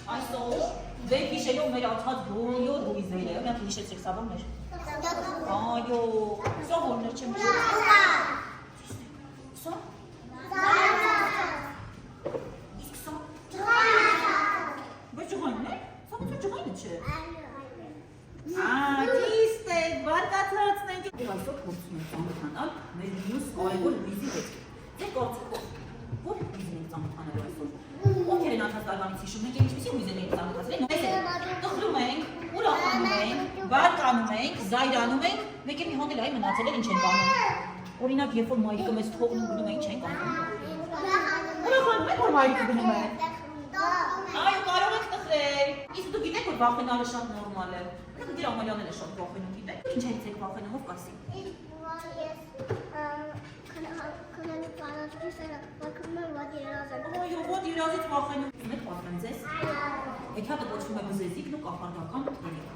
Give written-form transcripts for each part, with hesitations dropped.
Այսօր վեր հիշելով մեր ացած բոլոր հույզերը, մի հատ հիշեցրեք սա ո՞րն էր։ Այո, սա ո՞րն էր չեմ հիշում։ Սա։ Իսկ սա։ Բայց ջղայնն է։ Սա ո՞նց ջղայնը չէ։ Ճիշտ է, բարգացածն ենք։ Եվ այսօր փորձում ենք ծանոթանալ մեր մյուս կարևոր հույզի հետ։ Ձեր կարծիքով ո՞ր հույզն ենք ծանոթանալու այսօր։ Ովքեր են անցած տարվանից հիշում, մենք ինչպիսի հույզեր ենք ծանոթացրել։ Տխրում ենք, ուրախանում ենք, բարկանում ենք, զայրանում ենք, մեկ էլ մի հատ էլ այ մնացել էր ինչ ենք անում։ Օրինակ, երբ որ մայրիկը մեզ թողնում գնում է, ինչ ենք անում։ Ուրախանում եք, որ մայրիկը գնում է։ Այո, կարող եք տխրել։ Իսկ դու գիտեք, որ վախենալը շատ նորմալ է։ Դուք դեր ամալյաները շատ վախենում գիտեք։ Ինչ եք վախենում, ով կասի։ Այո, ո՞տ երազից վախենում։ Մեկ պատմեմ ձեզ։ Այդ հատը կոչվում է բզեզիկն ու կախարդական թելիք։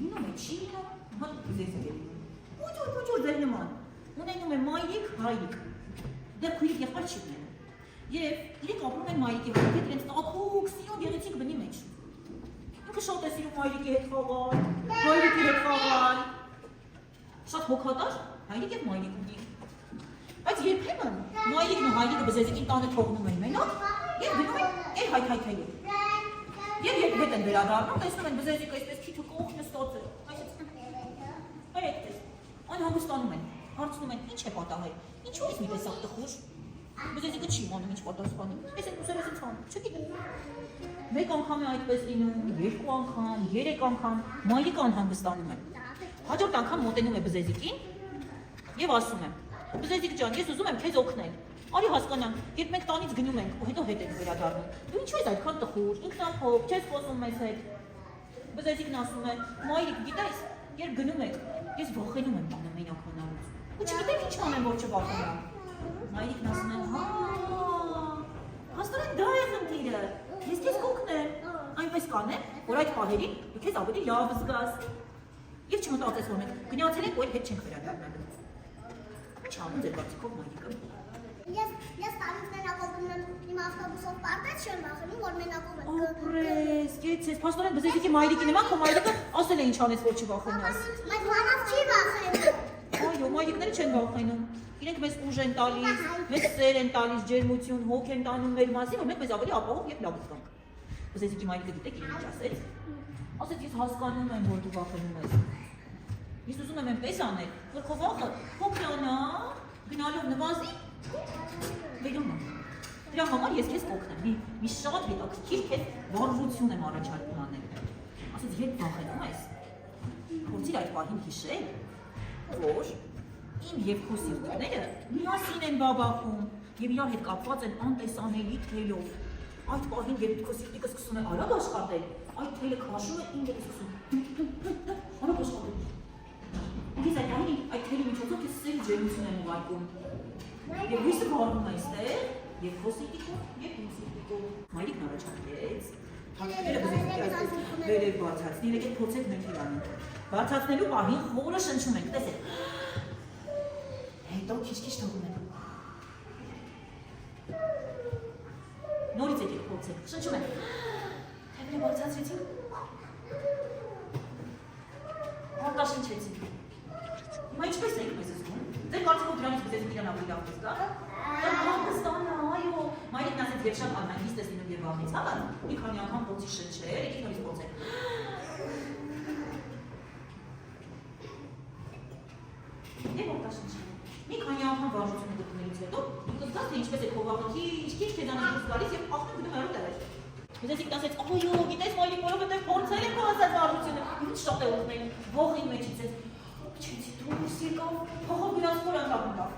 Ինում է չի ինում, հատ բզեզիկ է ինում։ Ուջուր ձեր նման։ Ունենում է մայրիկ, հայրիկ։ Դեռ քույրիկ եղբայր չի ունենում։ Եվ իրենք ապրում են մայրիկի հետ, իրենց տաքուկ, սիրուն գեղեցիկ բնի մեջ։ Ինքը շատ է սիրում մայրիկի հետ խաղալ, հայրիկի հետ խաղալ։ Շատ հոգատար, հայրիկ և մայրիկ ունի։ Բայց երբեմն մայրիկն ու հայրիկը բզեզիկին տանը թողնում են մենակ և գնում են էլ հայթայթելու։ Եվ երբ հետ են վերադառնում, տեսնում են բզեզիկը այսպես քիթը կողք նստած է։ Այ այդպես։ Անհանգստանում են, հարցնում են, ինչ է պատահել, ինչու ես մի տեսակ տխուր։ Բզեզիկը չի իմանում ինչ պատասխանի։ Ես են ուսերես ինձ հանում, չգիտեմ։ Մեկ անգամ է այդպես լինում, երկու անգամ, երեք անգամ, մայրիկը անհանգստանում է։ Հաջորդ անգամ մոտենում է բզեզիկին և ասում է. Բզեզիկ ջան, ես ուզում եմ քեզ օգնել։ Արի հասկանանք, երբ մենք տանից գնում ենք ու հետո հետ ենք վերադառնում։ Դու ինչու ես այդքան տխուր, ինքնափոփ, չես խոսում մեզ հետ։ Բզեզիկն ասում է. մայրիկ, գիտես, երբ գնում եք, ես վախենում եմ տանը մենակ մնալուց։ Ու չգիտեմ ինչ անեմ, որ չվախենամ։ Մայրիկն ասում է. հա, հաստորեն դա է խնդիրը, ես քեզ կօգնեմ։ Այնպես կանեմ, որ այդ պահերին դու քեզ ավելի լավ զգաս։ Եվ չմտածես, որ մենք գնացել ենք ու հետ չենք վերադառնալու։ Ինչ անում ձեր կարծիքով մայրիկը։ Ես տանից մենակով գնում իմ ավտոբուսով պարտեց չեմ վախենում, որ մենակով եմ գնում։ Ապրես, կեցես, փաստորեն բզեզիկի մայրիկի նման քո մայրիկը ասել է ինչ անես, որ չվախենաս։ Բայց մանավ չի վախենում։ Այո, մայրիկները չեն վախենում։ Իրենք մեզ ուժ են տալիս, մեզ սեր են տալիս, ջերմություն, հոգ են տանում մեր մասին, որ մենք մեզ ավելի ապահով և լավ զգանք։ Բզեզիկի մայրիկը գիտեք ինչ ասեց։ Ասեց ես հասկանում եմ, որ դու վախենում ես։ Ես ուզում եմ այնպես անել, որ քո վախը փոքրանա, գնալով նվազի, վերոնա։ Դրա համար ես քեզ կօգնեմ, մի շատ հետաքրքիր քեզ վարժություն եմ առաջարկում անել։ Ասեց երբ վախենում ես, փորձիր այդ պահին հիշել, որ իմ և քո սիրտները միասին են բաբախում և իրար հետ կապված են անտեսանելի թելով։ Այդ պահին, երբ քո սիրտիկը սկսում է արագ աշխատել, այդ թելը քաշում է ինձ սկսում։ Արագ աշխատել։ Ես այդ պահին այդ թելի միջոցով քեզ սեր ջերմություն եմ ուղարկում։ Եվ հույսը վառվում է այստեղ, և քո սիրտիկով, և իմ սիրտիկով։ Մայրիկն առաջարկեց։ Թաքցրել է բզեզիկի այսպես վերև բացացնի, եկեք փորձենք մենք էլ անենք։ Բացացնելու պահին խորը շնչում ենք, տեսեք։ Հետո քիչ-քիչ թողում ենք։ Նորից եկեք փորձենք, շնչում ենք։ Թևերը բացացրեցինք։ Հարտաշնչեցինք։ Հիմա ինչպես եք մեզ զգում։ Ձեր կարծիքով դրանից բզեզիկ իրան ավելի լավ կզգա։ Հանգստանա, այո։ Մայրիկն ասեց, երբ շատ անհանգիստ ես լինում և վախեցած, մի քանի անգամ փորձի շնչել, եկեք նորից փորձենք։ Եվ հարտաշնչել։ Մի քանի անգամ վարժությունը գտնելուց հետո դու կզգաս, թե ինչպես է քո վախը քիչ-քիչ քեզանից դուրս գալիս և աղբն գնում հեռու տեղեր։ Բզեզիկն ասեց, այո, գիտես մայրիկ, որովհետև փորձել եմ քո ասած վարժությունը, ինչ շատ է օգնել, ողի մեջից ես։ Չեցի դուրս եկավ, փողով գնաց որ անտապ մտավ։